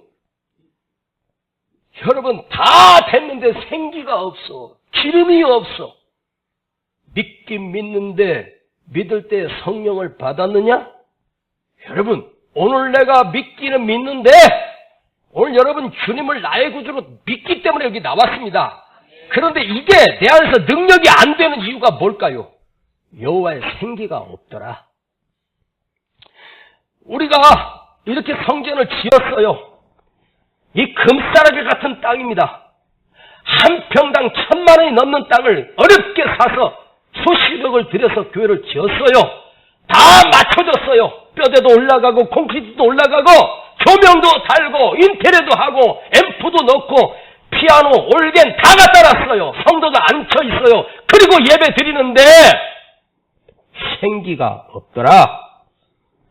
여러분, 다 됐는데 생기가 없어. 기름이 없어. 믿긴 믿는데 믿을 때 성령을 받았느냐? 여러분, 오늘 내가 믿기는 믿는데 오늘 여러분 주님을 나의 구주로 믿기 때문에 여기 나왔습니다. 그런데 이게 내 안에서 능력이 안 되는 이유가 뭘까요? 여호와의 생기가 없더라. 우리가 이렇게 성전을 지었어요. 이 금싸라기 같은 땅입니다. 한 평당 1,000만 원이 넘는 땅을 어렵게 사서 수십억을 들여서 교회를 지었어요. 다 맞춰졌어요. 뼈대도 올라가고 콘크리트도 올라가고 조명도 달고 인테리어도 하고 앰프도 넣고 피아노, 올겐 다 갖다 놨어요. 성도도 앉혀 있어요. 그리고 예배 드리는데 생기가 없더라.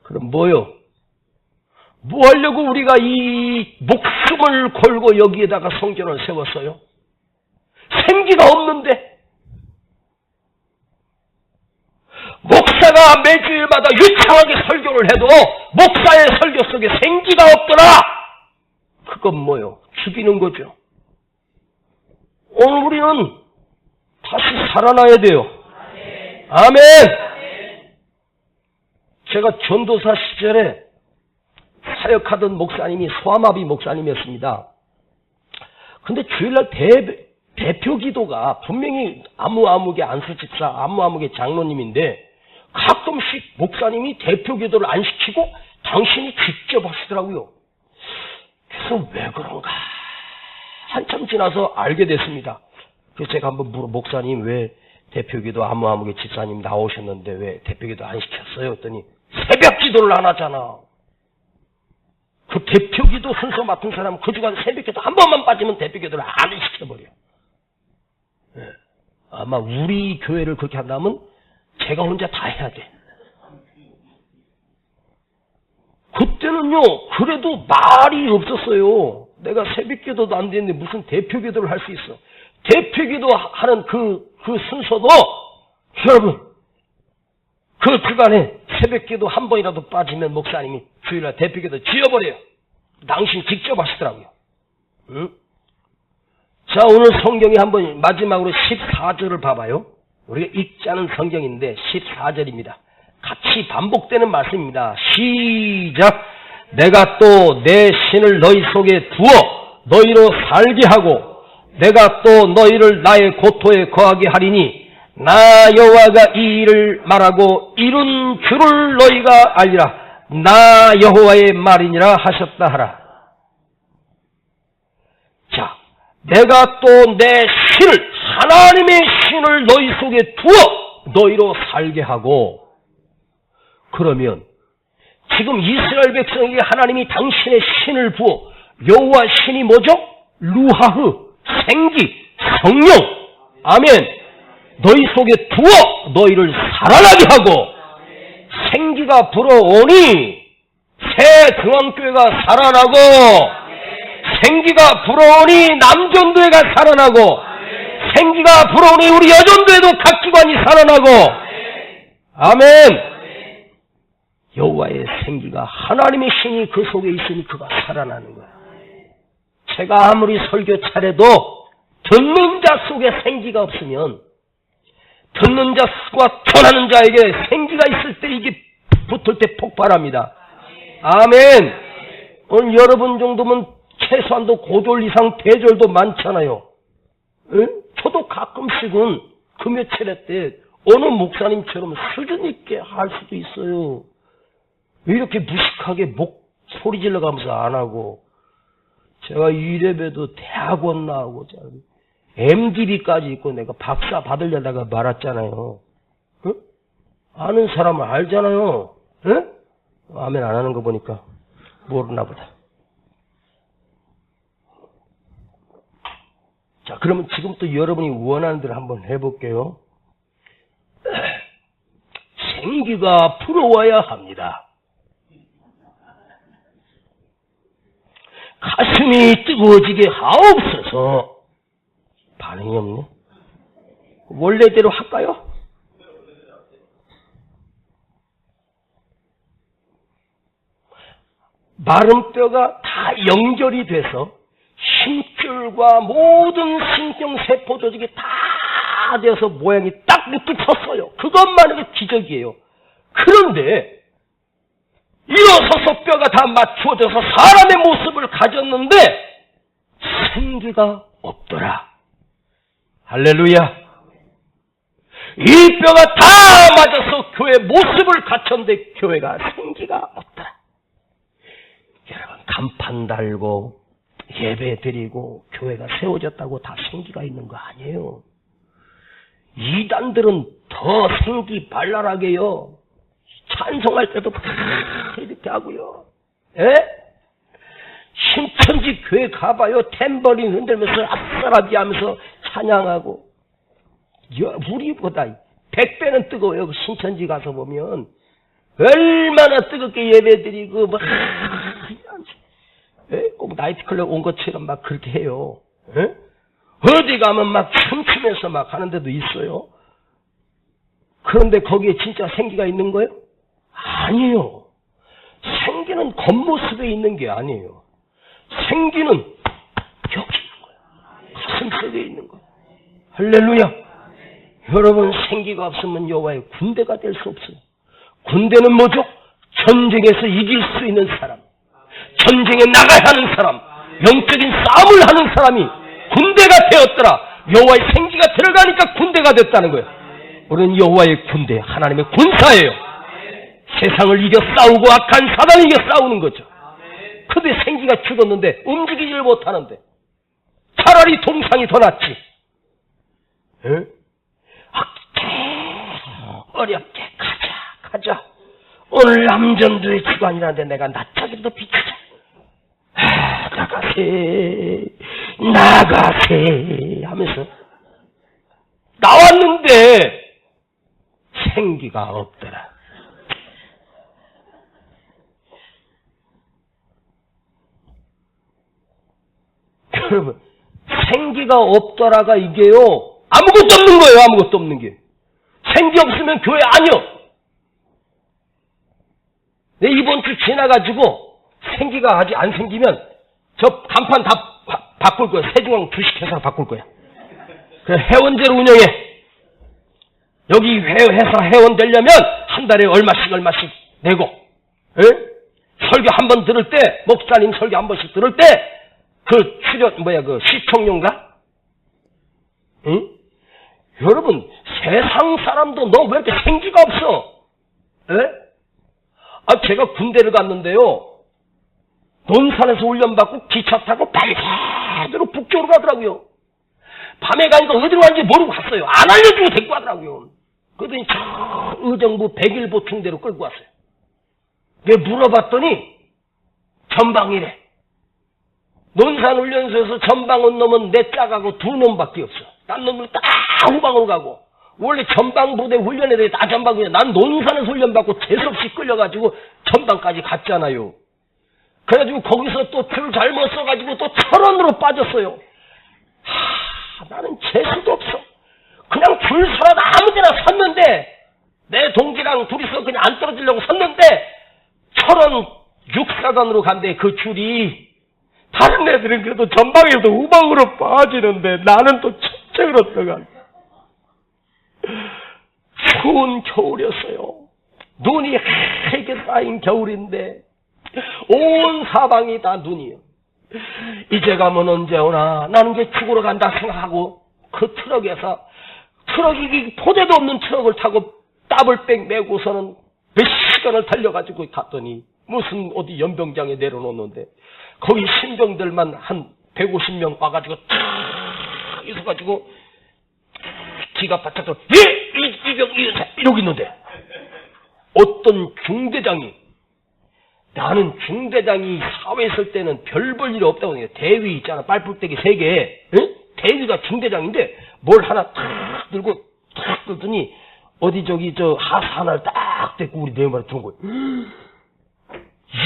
그럼 뭐요? 뭐 하려고 우리가 이 목숨을 걸고 여기에다가 성전을 세웠어요? 생기가 없는데. 목사가 매주일마다 유창하게 설교를 해도 목사의 설교 속에 생기가 없더라. 그건 뭐요? 죽이는 거죠. 오늘 우리는 다시 살아나야 돼요. 아멘. 제가 전도사 시절에 사역하던 목사님이 소아마비 목사님이었습니다. 근데 주일날 대표 기도가 분명히 아무아무개 안수집사, 아무아무개 장로님인데 가끔씩 목사님이 대표 기도를 안 시키고 당신이 직접 하시더라고요. 그래서 왜 그런가? 한참 지나서 알게 됐습니다. 그래서 제가 한번 목사님 왜 대표 기도 아무아무개 집사님 나오셨는데 왜 대표 기도 안 시켰어요? 했더니 새벽 기도를 안 하잖아. 그 대표 기도 순서 맡은 사람은 그 주간 새벽 기도 한 번만 빠지면 대표 기도를 안 시켜버려. 네. 아마 우리 교회를 그렇게 한다면 제가 혼자 다 해야 돼. 그때는요, 그래도 말이 없었어요. 내가 새벽 기도도 안 되는데 무슨 대표 기도를 할 수 있어. 대표 기도 하는 그 순서도, 여러분, 그 주간에 새벽 기도 한 번이라도 빠지면 목사님이 주일날 대표 기도 지어버려요. 당신 직접 하시더라고요. 응? 자, 오늘 성경이 한번 마지막으로 14절을 봐봐요. 우리가 읽지 않은 성경인데 14절입니다. 같이 반복되는 말씀입니다. 시작! 내가 또 내 신을 너희 속에 두어 너희로 살게 하고 내가 또 너희를 나의 고토에 거하게 하리니 나 여호와가 이 일을 말하고 이룬 줄을 너희가 알리라. 나 여호와의 말이니라 하셨다 하라. 자, 내가 또 내 신을 하나님의 신을 너희 속에 두어 너희로 살게 하고 그러면 지금 이스라엘 백성에게 하나님이 당신의 신을 부어 여호와 신이 뭐죠? 루하흐, 생기, 성령, 아멘. 너희 속에 두어 너희를 살아나게 하고 생기가 불어오니 새 중앙교회가 살아나고 생기가 불어오니 남전도회가 살아나고 생기가 불어오니 우리 여전도회도 각 기관이 살아나고 아멘. 여호와의 생기가 하나님의 신이 그 속에 있으니 그가 살아나는 거야. 제가 아무리 설교 잘해도 듣는 자 속에 생기가 없으면 듣는 자와 전하는 자에게 생기가 있을 때 이게 붙을 때 폭발합니다. 아멘. 오늘 여러분 정도면 최소한도 고졸 이상 대졸도 많잖아요. 응? 저도 가끔씩은 금요 차례 때 어느 목사님처럼 수준 있게 할 수도 있어요. 왜 이렇게 무식하게 소리 질러가면서 안 하고 제가 이래봬도 대학원 나오고 MDB까지 있고 내가 박사 받으려다가 말았잖아요. 응? 아는 사람은 알잖아요. 응? 아멘 안 하는 거 보니까 모르나 보다. 자, 그러면 지금부터 여러분이 원하는 대로 한번 해볼게요. 생기가 불어와야 합니다. 가슴이 뜨거워지게 하옵소서. 반응이 없네. 원래대로 할까요? 마른 뼈가 다 연결이 돼서 심줄과 모든 신경세포 조직이 다 되어서 모양이 딱 밑에 섰어요. 그것만 해도 기적이에요. 그런데 일어서서 뼈가 다 맞추어져서 사람의 모습을 가졌는데 생기가 없더라. 할렐루야. 이 뼈가 다 맞아서 교회 모습을 갖췄는데 교회가 생기가 없더라. 여러분 간판 달고 예배 드리고 교회가 세워졌다고 다 생기가 있는 거 아니에요. 이단들은 더 생기 발랄하게요. 찬송할 때도 이렇게 하고요. 에? 신천지 교회 가봐요. 탬버린 흔들면서 아싸라비 하면서 찬양하고. 우리보다 100배는 뜨거워요. 신천지 가서 보면. 얼마나 뜨겁게 예배 드리고 막 꼭 나이트클럽 온 것처럼 막 그렇게 해요. 에? 어디 가면 막 춤추면서 막 하는 데도 있어요. 그런데 거기에 진짜 생기가 있는 거예요? 아니에요. 생기는 겉모습에 있는 게 아니에요. 생기는 여기 있는 거예요. 가슴속에 있는 거예요. 할렐루야. 여러분 생기가 없으면 여호와의 군대가 될 수 없어요. 군대는 뭐죠? 전쟁에서 이길 수 있는 사람, 전쟁에 나가야 하는 사람, 영적인 싸움을 하는 사람이 군대가 되었더라. 여호와의 생기가 들어가니까 군대가 됐다는 거예요. 우리는 여호와의 군대, 하나님의 군사예요. 세상을 이겨 싸우고 악한 사단을 이겨 싸우는 거죠. 근데 생기가 죽었는데 움직이지를 못하는데 차라리 동상이 더 낫지. 어렵게 가자. 오늘 남전도의 주관이라는데 내가 낯짝이라도 비추자. 나가세 하면서 나왔는데 생기가 없더라. 여러분, 생기가 없더라가 이게요, 아무것도 없는 거예요. 아무것도 없는 게. 생기 없으면 교회 아니요. 내 이번 주 지나가지고 생기가 아직 안 생기면 저 간판 다 바꿀 거야. 세중앙 주식회사 바꿀 거야. 그래, 회원제로 운영해. 여기 회사 회원 되려면 한 달에 얼마씩 내고, 에? 설교 한 번 들을 때, 목사님 설교 한 번씩 들을 때, 그 시청료인가? 응? 여러분, 세상 사람도 너 왜 이렇게 생기가 없어? 에? 제가 군대를 갔는데요, 논산에서 훈련받고 기차 타고 밤새도록 북쪽으로 가더라고요. 밤에 가니까 어디로 가는지 모르고 갔어요. 안 알려주고 데리고 가더라고요. 그러더니 저 의정부 100일 보충대로 끌고 왔어요. 왜 물어봤더니 전방이래. 논산 훈련소에서 전방 온 놈은 내 짝하고 2놈밖에 없어. 딴 놈은 다 후방으로 가고. 원래 전방 부대 훈련 애들이 다 전방이야. 난 논산에서 훈련받고 재수없이 끌려가지고 전방까지 갔잖아요. 그래가지고 거기서 또 줄 잘못 써가지고 또 철원으로 빠졌어요. 나는 재수도 없어. 그냥 줄 서라도 아무 데나 섰는데, 내 동지랑 둘이서 그냥 안 떨어지려고 섰는데, 철원 육사단으로 간대. 그 줄이. 다른 애들은 그래도 전방에서 후방으로 빠지는데 나는 또 첫째로 들어가. 추운 겨울이었어요. 눈이 하얗게 쌓인 겨울인데 온 사방이 다 눈이요. 이제 가면 언제 오나. 나는 이제 죽으러 간다 생각하고 그 트럭에서, 트럭이 포대도 없는 트럭을 타고 더블백 메고서는 몇 시간을 달려가지고 갔더니 무슨 어디 연병장에 내려놓는데 거기 신병들만 한 150명 와가지고 탁 있어가지고 기가 바짝 들어. 이러고 있는데 어떤 중대장이, 나는 중대장이 사회 있을 때는 별 볼 일이 없다고 해요. 대위 있잖아. 빨뿔대기 3개. 응? 대위가 중대장인데 뭘 하나 탁 들고 탁 들더니 어디 저 하사 하나를 딱 댔고 우리 네 마리 들은 거예요.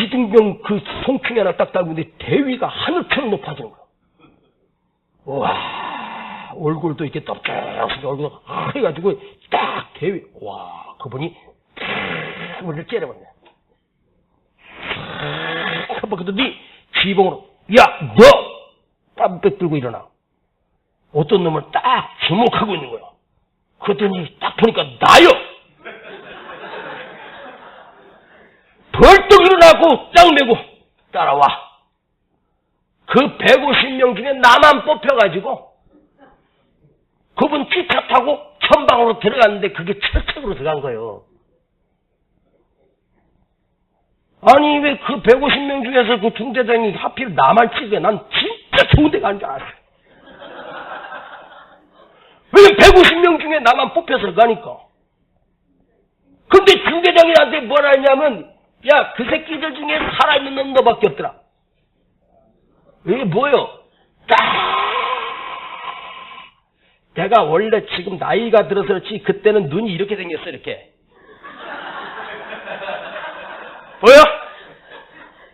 이등병 그 송충이 하나 딱 달고 있는데 대위가 하늘처럼 높아지는 거야. 와, 얼굴도 이렇게 떡떡 얼굴 해가지고 딱 대위. 와, 그분이 탁 머리를 째려봤네. 한번 그러더니 쥐봉으로, 야, 너! 땀백 들고 일어나. 어떤 놈을 딱 주목하고 있는 거야. 그러더니 딱 보니까 나요! 벌떡 일어나고 딱 메고 따라와. 그 150명 중에 나만 뽑혀가지고 그분 기차 타고 전방으로 들어갔는데 그게 철책으로 들어간 거예요. 아니 왜 그 150명 중에서 그 중대장이 하필 나만 찍어? 난 진짜 좋은 데 간 줄 알았어요. 왜 150명 중에 나만 뽑혀서 가니까. 근데 중대장이 나한테 뭐라 했냐면, 야, 그 새끼들 중에 살아있는 놈 너밖에 없더라. 이게 뭐요? 내가 원래 지금 나이가 들어서 그렇지 그때는 눈이 이렇게 생겼어. 이렇게 보여?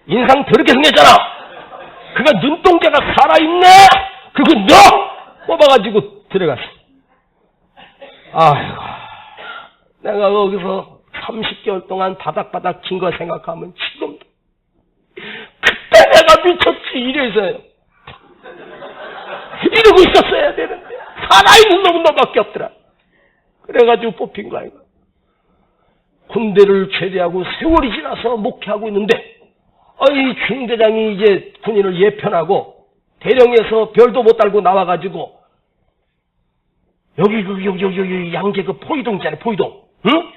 인상 더럽게 생겼잖아. 그가 눈동자가 살아있네. 그거 너 뽑아가지고 들어갔어. 아이고, 내가 거기서 30개월 동안 바닥바닥 긴 거 생각하면 지금도 그때 내가 미쳤지. 이래서요. 이러고 있었어야 되는데 살아있는 놈은 너밖에 없더라. 그래가지고 뽑힌 거야. 이거. 군대를 제대하고 세월이 지나서 목회하고 있는데 이 중대장이 이제 군인을 예편하고 대령에서 별도 못 달고 나와가지고 여기 양재 그 포이동 있잖아요, 포이동. 응?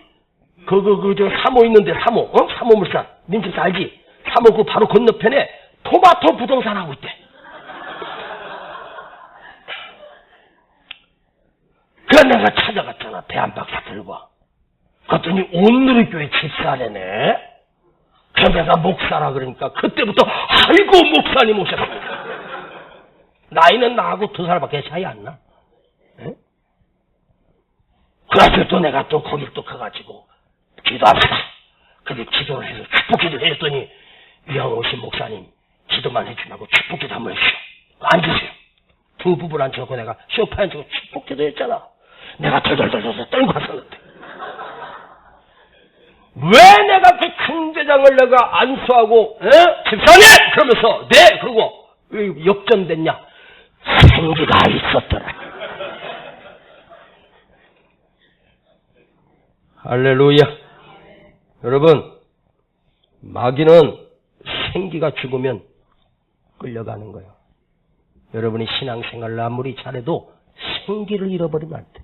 저 사모 있는데, 사모, 사모물산. 민집사 알지? 사모 그 바로 건너편에 토마토 부동산 하고 있대. 그래 내가 찾아갔잖아, 배 한 바퀴 들고. 그랬더니 온누리교회 집사래네. 그래 내가 목사라 그러니까 그때부터 아이고 목사님 오셨습니다. 나이는 나하고 2살밖에 차이 안 나. 응? 그래서 또 내가 또 거길 또 가가지고 기도합시다. 근데 기도를 해서 축복 기도를 했더니 이양오신 목사님 기도만 해주라고 축복 기도 한번 해주시오. 앉으세요. 두 부부를 앉혀놓고 내가 소파에 앉고 축복 기도 했잖아. 내가 덜덜덜덜 떨고 갔었는데 왜 내가 그 강대장을 내가 안수하고 집사님! 그러면서 네! 그러고 왜 역전됐냐? 생기가 있었더라. 할렐루야. 여러분, 마귀는 생기가 죽으면 끌려가는 거예요. 여러분이 신앙생활을 아무리 잘해도 생기를 잃어버리면 안 돼.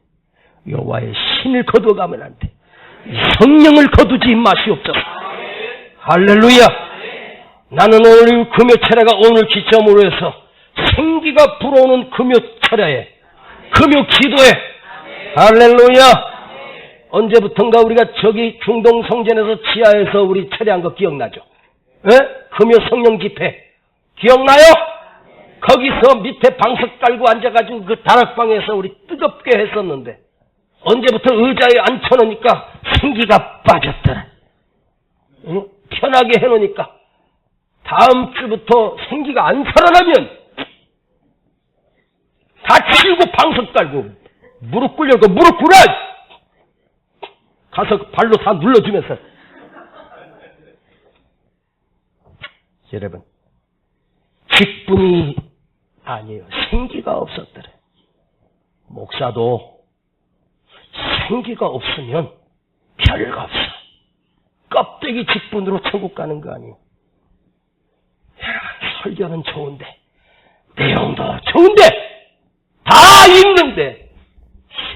여호와의 신을 거두어가면 안 돼. 성령을 거두지 마시옵소서. 할렐루야. 나는 오늘 금요철야가 오늘 기점으로 해서 생기가 불어오는 금요철야에 금요 기도에 할렐루야. 언제부턴가 우리가 저기 중동 성전에서 지하에서 우리 철야한 거 기억나죠? 금요 성령 집회 기억나요? 거기서 밑에 방석 깔고 앉아가지고 그 다락방에서 우리 뜨겁게 했었는데 언제부터 의자에 앉혀놓으니까 생기가 빠졌더라. 응? 편하게 해놓으니까 다음 주부터 생기가 안 살아나면 다 치우고 방석 깔고 무릎 꿇려고 무릎 꿇어! 가서 발로 다 눌러주면서. 여러분, 기쁨이 아니에요. 생기가 없었더래. 목사도 생기가 없으면 별거 없어. 껍데기 직분으로 천국 가는 거 아니에요. 설교는 좋은데, 내용도 좋은데, 다 있는데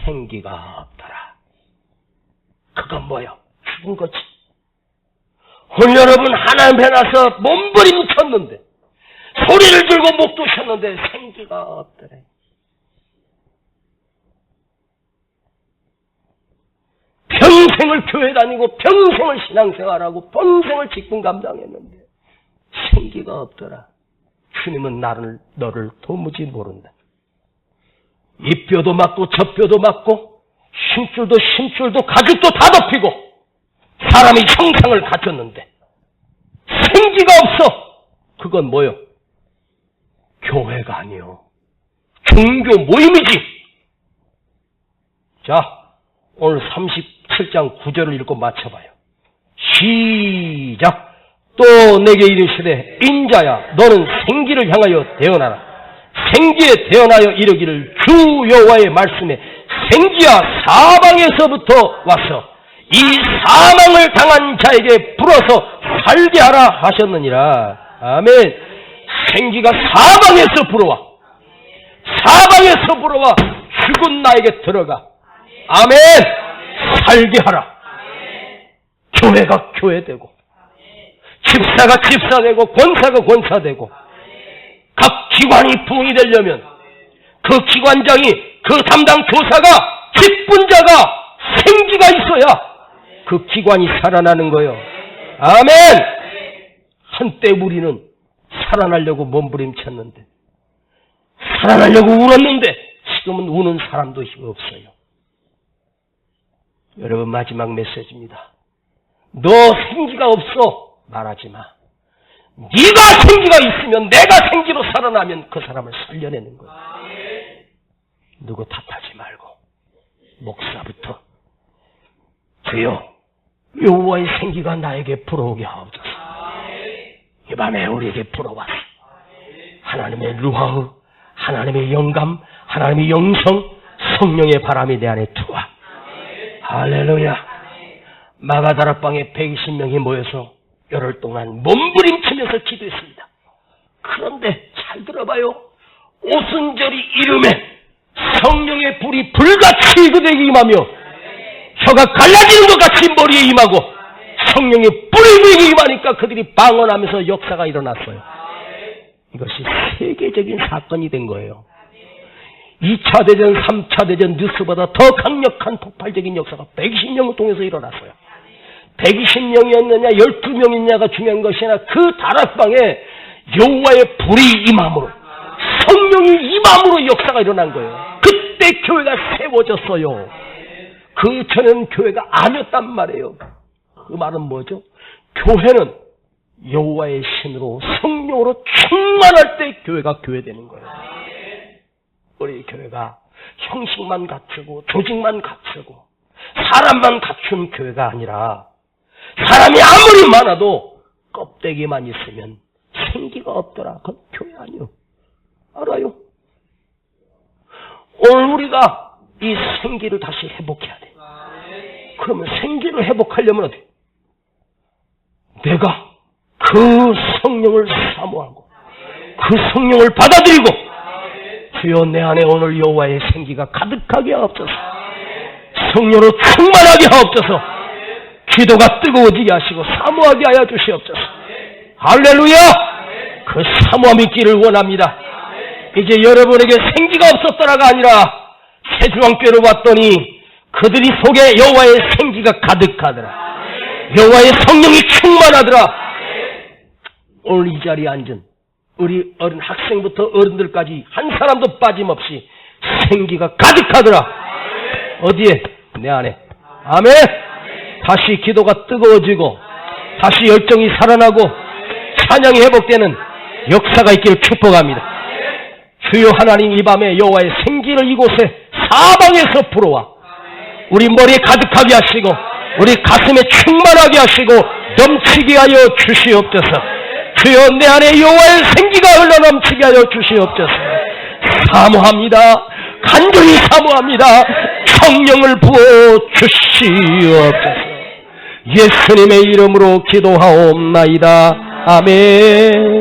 생기가 없더라. 그건 뭐요? 죽은 거지. 오늘 여러분 하나님 해놔서 몸부림쳤는데 소리를 들고 목도 쉬었는데 생기가 없더래. 평생을 교회 다니고 평생을 신앙생활하고 평생을 직분 감당했는데 생기가 없더라. 주님은 너를 도무지 모른다. 이 뼈도 맞고 저 뼈도 맞고 심줄도 가죽도 다 덮이고 사람이 형상을 갖췄는데 생기가 없어. 그건 뭐요? 교회가 아니요. 종교 모임이지. 자, 오늘 37장 9절을 읽고 맞춰봐요. 시작. 또 내게 이르시되 인자야 너는 생기를 향하여 대언하라. 생기에 대언하여 이르기를 주 여호와의 말씀에 생기야 사방에서부터 와서 이 사망을 당한 자에게 불어서 살게 하라 하셨느니라. 아멘. 생기가 사방에서 불어와. 사방에서 불어와 죽은 나에게 들어가. 아멘. 살게 하라. 교회가 교회되고 집사가 집사되고 권사가 권사되고 각 기관이 부흥이 되려면 그 기관장이 그 담당 교사가 직분자가 생기가 있어야 그 기관이 살아나는 거예요. 아멘. 한때 우리는 살아나려고 몸부림쳤는데 살아나려고 울었는데 지금은 우는 사람도 없어요. 여러분 마지막 메시지입니다. 너 생기가 없어 말하지 마. 네가 생기가 있으면 내가 생기로 살아나면 그 사람을 살려내는 거야. 누구 탓하지 말고 목사부터 주여 여호와의 생기가 나에게 불어오게 하옵소서. 이 밤에 우리에게 불어와서 하나님의 루아흐, 하나님의 영감, 하나님의 영성, 성령의 바람이 내 안에 들어와. 할렐루야. 마가다락방에 120명이 모여서 열흘 동안 몸부림치면서 기도했습니다. 그런데 잘 들어봐요. 오순절이 이름에 성령의 불이 불같이 그들에게 임하며 혀가 갈라지는 것 같이 머리에 임하고 성령의 불이 그에게 임하니까 그들이 방언하면서 역사가 일어났어요. 이것이 세계적인 사건이 된 거예요. 2차 대전, 3차 대전 뉴스보다 더 강력한 폭발적인 역사가 120년을 통해서 일어났어요. 120명이었느냐 12명이냐가 중요한 것이 아니라 그 다락방에 여호와의 불이 임함으로 성령이 임함으로 역사가 일어난 거예요. 그때 교회가 세워졌어요. 그 전에는 교회가 아니었단 말이에요. 그 말은 뭐죠? 교회는 여호와의 신으로 성령으로 충만할 때 교회가 교회되는 거예요. 우리 교회가 형식만 갖추고 조직만 갖추고 사람만 갖춘 교회가 아니라 사람이 아무리 많아도 껍데기만 있으면 생기가 없더라. 그건 교회 아니요. 알아요? 오늘 우리가 이 생기를 다시 회복해야 돼. 그러면 생기를 회복하려면 어떻게? 내가 그 성령을 사모하고 그 성령을 받아들이고 주여 내 안에 오늘 여호와의 생기가 가득하게 하옵소서. 성령으로 충만하게 하옵소서. 기도가 뜨거워지게 하시고 사모하게 하여 주시옵소서. 할렐루야! 그 사모함이 있기를 원합니다. 이제 여러분에게 생기가 없었더라가 아니라 세주왕교회를 왔더니 그들이 속에 여호와의 생기가 가득하더라. 여호와의 성령이 충만하더라. 오늘 이 자리에 앉은 우리 어린 학생부터 어른들까지 한 사람도 빠짐없이 생기가 가득하더라. 어디에? 내 안에. 아멘. 다시 기도가 뜨거워지고 다시 열정이 살아나고 찬양이 회복되는 역사가 있기를 축복합니다. 주여 하나님, 이 밤에 여호와의 생기를 이곳에 사방에서 불어와 우리 머리에 가득하게 하시고 우리 가슴에 충만하게 하시고 넘치게 하여 주시옵소서. 주여 내 안에 여호와의 생기가 흘러넘치게 하여 주시옵소서. 사모합니다. 간절히 사모합니다. 성령을 부어 주시옵소서. 예수님의 이름으로 기도하옵나이다. 아멘.